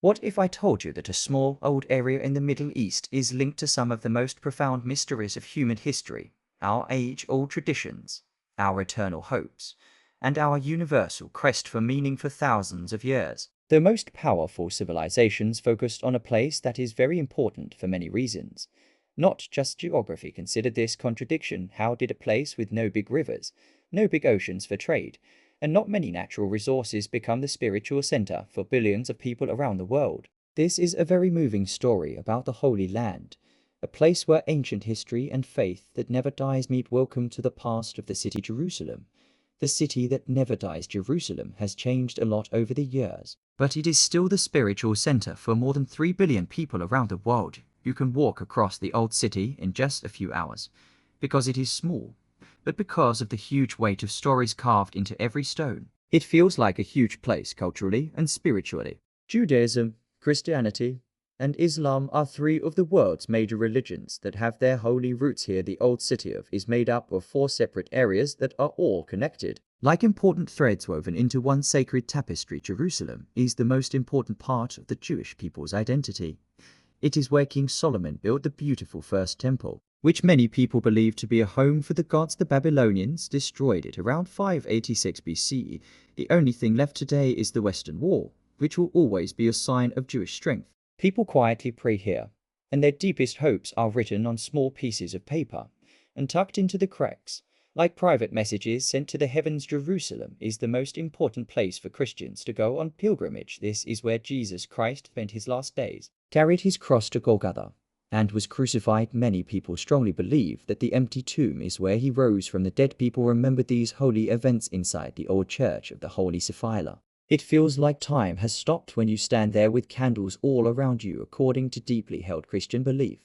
What if I told you that a small, old area in the Middle East is linked to some of the most profound mysteries of human history, our age-old traditions, our eternal hopes, and our universal quest for meaning for thousands of years? The most powerful civilizations focused on a place that is very important for many reasons. Not just geography. Consider this contradiction. How did a place with no big rivers, no big oceans for trade, and not many natural resources become the spiritual center for billions of people around the world? This is a very moving story about the Holy Land, a place where ancient history and faith that never dies meet. Welcome to the past of the city Jerusalem. The city that never dies. Jerusalem has changed a lot over the years, but it is still the spiritual center for more than 3 billion people around the world. You can walk across the old city in just a few hours, because it is small, but because of the huge weight of stories carved into every stone. It feels like a huge place culturally and spiritually. Judaism, Christianity, and Islam are three of the world's major religions that have their holy roots here. The old city is made up of 4 separate areas that are all connected, like important threads woven into one sacred tapestry. Jerusalem is the most important part of the Jewish people's identity. It is where King Solomon built the beautiful first temple, which many people believe to be a home for the gods. The Babylonians destroyed it around 586 BCE. The only thing left today is the Western Wall, which will always be a sign of Jewish strength. People quietly pray here, and their deepest hopes are written on small pieces of paper and tucked into the cracks, like private messages sent to the heavens. Jerusalem is the most important place for Christians to go on pilgrimage. This is where Jesus Christ spent his last days, carried his cross to Golgotha, and was crucified. Many people strongly believe that the empty tomb is where he rose from the dead. People remember these holy events inside the old church of the Holy Sepulchre. It feels like time has stopped when you stand there with candles all around you. According to deeply held Christian belief,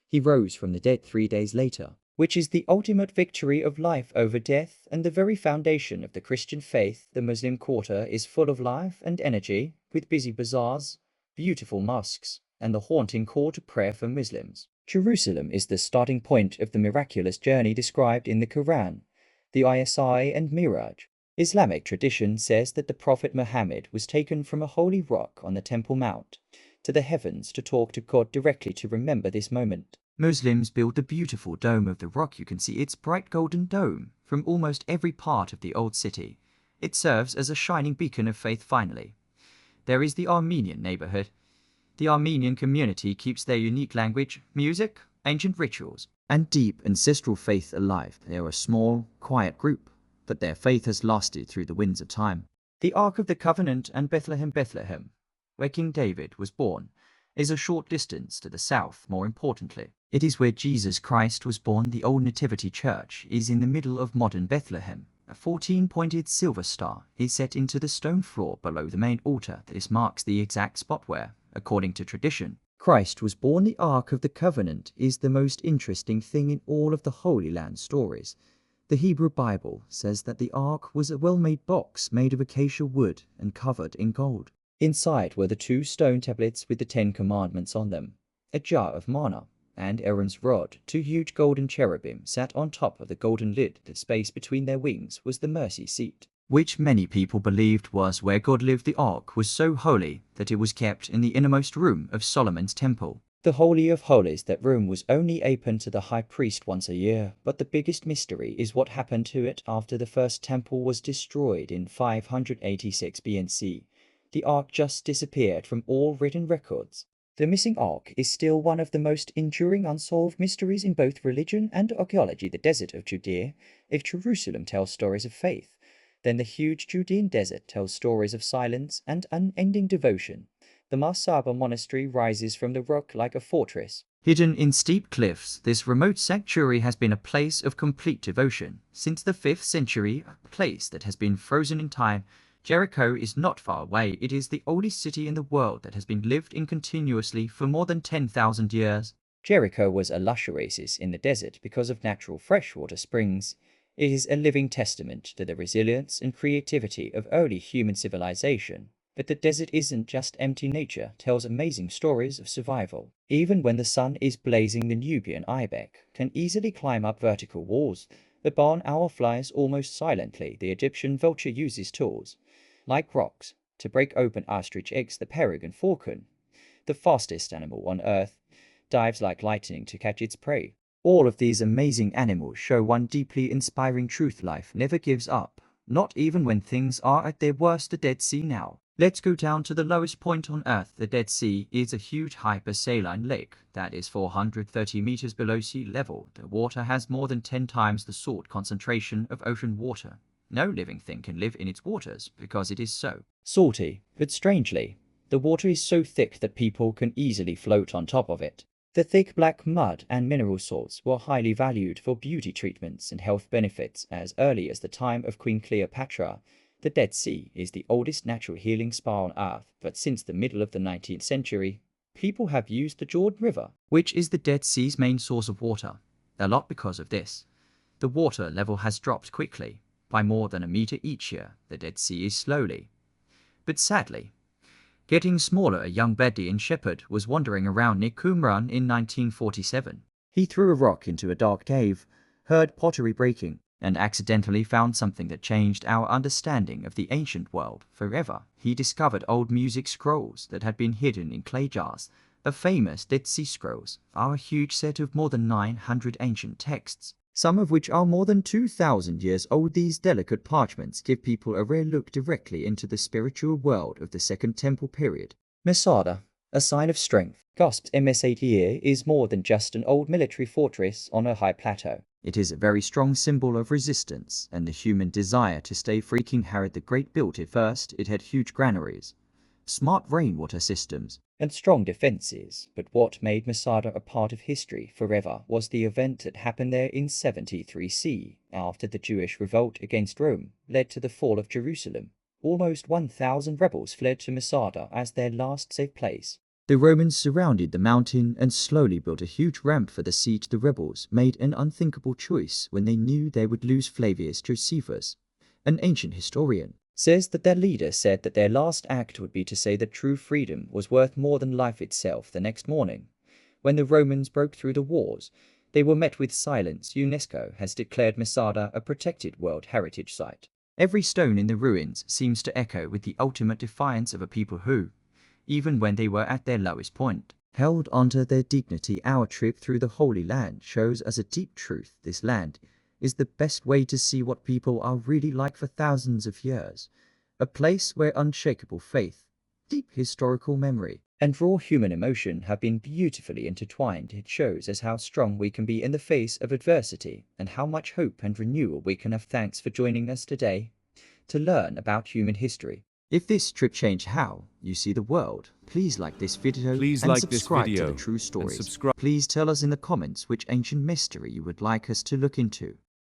he rose from the dead 3 days later, which is the ultimate victory of life over death and the very foundation of the Christian faith. The Muslim quarter is full of life and energy, with busy bazaars, beautiful mosques, and the haunting call to prayer for Muslims. Jerusalem is the starting point of the miraculous journey described in the Quran, the Isra and Miraj. Islamic tradition says that the Prophet Muhammad was taken from a holy rock on the Temple Mount to the heavens to talk to God directly. To remember this moment, Muslims build the beautiful dome of the rock. You can see its bright golden dome from almost every part of the old city. It serves as a shining beacon of faith. Finally, there is the Armenian neighborhood. The Armenian community keeps their unique language, music, ancient rituals, and deep ancestral faith alive. They are a small, quiet group, but their faith has lasted through the winds of time. The Ark of the Covenant and Bethlehem, where King David was born, is a short distance to the south. More importantly, it is where Jesus Christ was born. The old Nativity Church is in the middle of modern Bethlehem. A 14-pointed silver star is set into the stone floor below the main altar. This marks the exact spot where, according to tradition, Christ was born. The Ark of the Covenant is the most interesting thing in all of the Holy Land stories. The Hebrew Bible says that the Ark was a well-made box made of acacia wood and covered in gold. Inside were the 2 stone tablets with the 10 commandments on them, a jar of manna, and Aaron's rod. 2 huge golden cherubim sat on top of the golden lid. The space between their wings was the mercy seat, which many people believed was where God lived. The Ark was so holy that it was kept in the innermost room of Solomon's temple, the Holy of Holies. That room was only open to the high priest once a year, but the biggest mystery is what happened to it after the first temple was destroyed in 586 BC. The Ark just disappeared from all written records. The missing Ark is still one of the most enduring unsolved mysteries in both religion and archaeology. The desert of Judea. If Jerusalem tells stories of faith, then the huge Judean desert tells stories of silence and unending devotion. The Masaba monastery rises from the rock like a fortress, hidden in steep cliffs. This remote sanctuary has been a place of complete devotion since the 5th century, a place that has been frozen in time. Jericho is not far away. It is the oldest city in the world that has been lived in continuously for more than 10,000 years. Jericho was a lush oasis in the desert because of natural freshwater springs. It is a living testament to the resilience and creativity of early human civilization. But the desert isn't just empty. Nature tells amazing stories of survival. Even when the sun is blazing, the Nubian ibex can easily climb up vertical walls. The barn owl flies almost silently. The Egyptian vulture uses tools, like rocks, to break open ostrich eggs. The peregrine falcon, the fastest animal on Earth, dives like lightning to catch its prey. All of these amazing animals show one deeply inspiring truth: life never gives up, not even when things are at their worst. The Dead Sea now. Let's go down to the lowest point on Earth. The Dead Sea is a huge hypersaline lake that is 430 meters below sea level. The water has more than 10 times the salt concentration of ocean water. No living thing can live in its waters because it is so salty. But strangely, the water is so thick that people can easily float on top of it. The thick black mud and mineral salts were highly valued for beauty treatments and health benefits as early as the time of Queen Cleopatra. The Dead Sea is the oldest natural healing spa on Earth, but since the middle of the 19th century, people have used the Jordan River, which is the Dead Sea's main source of water, a lot because of this. The water level has dropped quickly, by more than a meter each year. The Dead Sea is slowly, but sadly, getting smaller. A young Bedouin shepherd was wandering around near Qumran in 1947. He threw a rock into a dark cave, heard pottery breaking, and accidentally found something that changed our understanding of the ancient world forever. He discovered old music scrolls that had been hidden in clay jars. The famous Dead Sea Scrolls are a huge set of more than 900 ancient texts, some of which are more than 2,000 years old. These delicate parchments give people a rare look directly into the spiritual world of the Second Temple period. Masada, a sign of strength. Gasped Msatir is more than just an old military fortress on a high plateau. It is a very strong symbol of resistance and the human desire to stay free. King Herod the Great built it first. It had huge granaries, smart rainwater systems, and strong defenses. But what made Masada a part of history forever was the event that happened there in 73 CE, after the Jewish revolt against Rome led to the fall of Jerusalem. Almost 1,000 rebels fled to Masada as their last safe place. The Romans surrounded the mountain and slowly built a huge ramp for the siege. The rebels made an unthinkable choice when they knew they would lose. Flavius Josephus, an ancient historian, says that their leader said that their last act would be to say that true freedom was worth more than life itself. The next morning, when the Romans broke through the walls, they were met with silence. UNESCO has declared Masada a protected World Heritage Site. Every stone in the ruins seems to echo with the ultimate defiance of a people who, even when they were at their lowest point, held onto their dignity. Our trip through the Holy Land shows us a deep truth. This land is the best way to see what people are really like for thousands of years. A place where unshakable faith, deep historical memory, and raw human emotion have been beautifully intertwined. It shows us how strong we can be in the face of adversity and how much hope and renewal we can have. Thanks for joining us today to learn about human history. If this trip changed how you see the world, please like this video and subscribe to The True Stories. Please tell us in the comments which ancient mystery you would like us to look into.